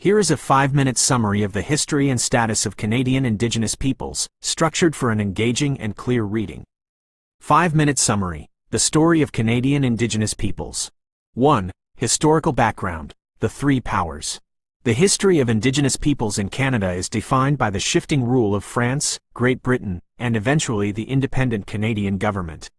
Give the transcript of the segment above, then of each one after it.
Here is a 5-minute summary of the history and status of Canadian Indigenous peoples, structured for an engaging and clear reading. 5-minute summary. The story of Canadian Indigenous peoples. 1. Historical background. The Three Powers. The history of Indigenous peoples in Canada is defined by the shifting rule of France, Great Britain, and eventually the independent Canadian government.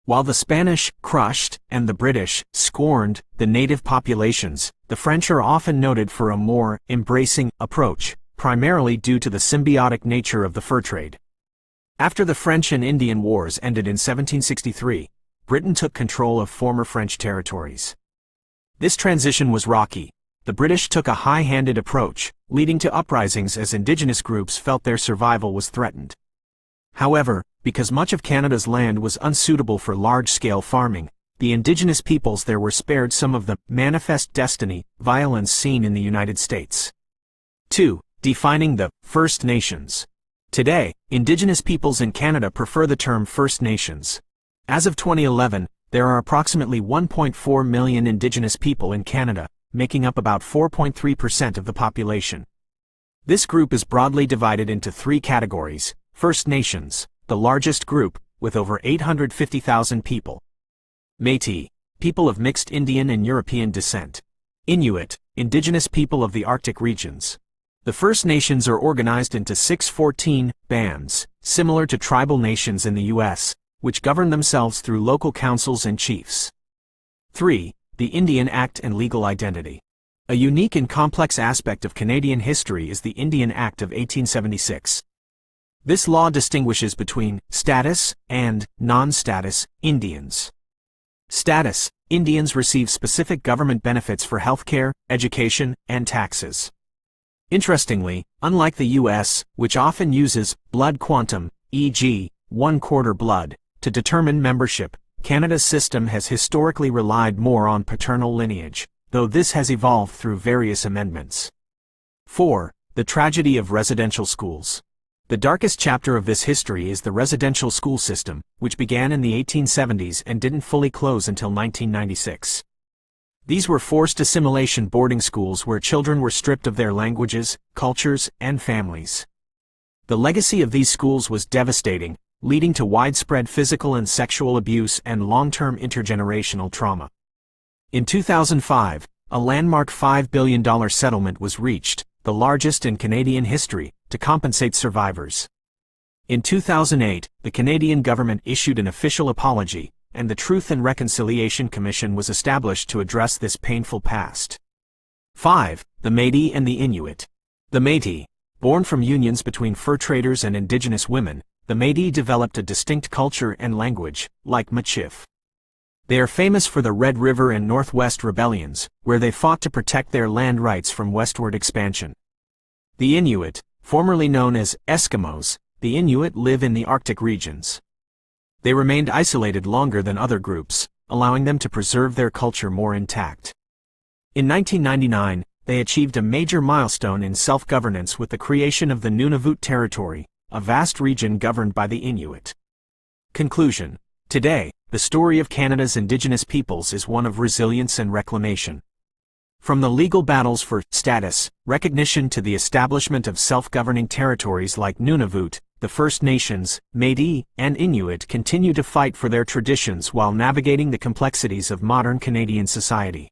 While the Spanish crushed and the British scorned the native populations, the French are often noted for a more embracing approach, primarily due to the symbiotic nature of the fur trade. After the French and Indian Wars ended in 1763, Britain took control of former French territories. This transition was rocky. The British took a high-handed approach, leading to uprisings as Indigenous groups felt their survival was threatened. However, because much of Canada's land was unsuitable for large-scale farming, the Indigenous peoples there were spared some of the manifest destiny violence seen in the United States. 2. Defining the First Nations. Today, Indigenous peoples in Canada prefer the term First Nations. As of 2011, there are approximately 1.4 million Indigenous people in Canada, making up about 4.3% of the population. This group is broadly divided into three categories: First Nations, the largest group, with over 850,000 people. Métis, people of mixed Indian and European descent. Inuit, Indigenous people of the Arctic regions. The First Nations are organized into 614 bands, similar to tribal nations in the U.S., which govern themselves through local councils and chiefs. 3. The Indian Act and legal identity. A unique and complex aspect of Canadian history is the Indian Act of 1876. This law distinguishes between status and non-status Indians. Status: Indians receive specific government benefits for healthcare, education, and taxes. Interestingly, unlike the U.S., which often uses blood quantum, e.g., 1/4 blood, to determine membership, Canada's system has historically relied more on paternal lineage, though this has evolved through various amendments. 4. The tragedy of residential schools. The darkest chapter of this history is the residential school system, which began in the 1870s and didn't fully close until 1996. These were forced assimilation boarding schools where children were stripped of their languages, cultures, and families. The legacy of these schools was devastating, leading to widespread physical and sexual abuse and long-term intergenerational trauma. In 2005, a landmark $5 billion settlement was reached, the largest in Canadian history, to compensate survivors. In 2008, the Canadian government issued an official apology, and the Truth and Reconciliation Commission was established to address this painful past. 5. The Métis and the Inuit. The Métis, born from unions between fur traders and Indigenous women, the Métis developed a distinct culture and language, like Michif. They are famous for the Red River and Northwest rebellions, where they fought to protect their land rights from westward expansion. The Inuit, formerly known as Eskimos, the Inuit live in the Arctic regions. They remained isolated longer than other groups, allowing them to preserve their culture more intact. In 1999, they achieved a major milestone in self-governance with the creation of the Nunavut Territory, a vast region governed by the Inuit. Conclusion. Today, the story of Canada's Indigenous peoples is one of resilience and reclamation. From the legal battles for status, recognition to the establishment of self-governing territories like Nunavut, the First Nations, Métis, and Inuit continue to fight for their traditions while navigating the complexities of modern Canadian society.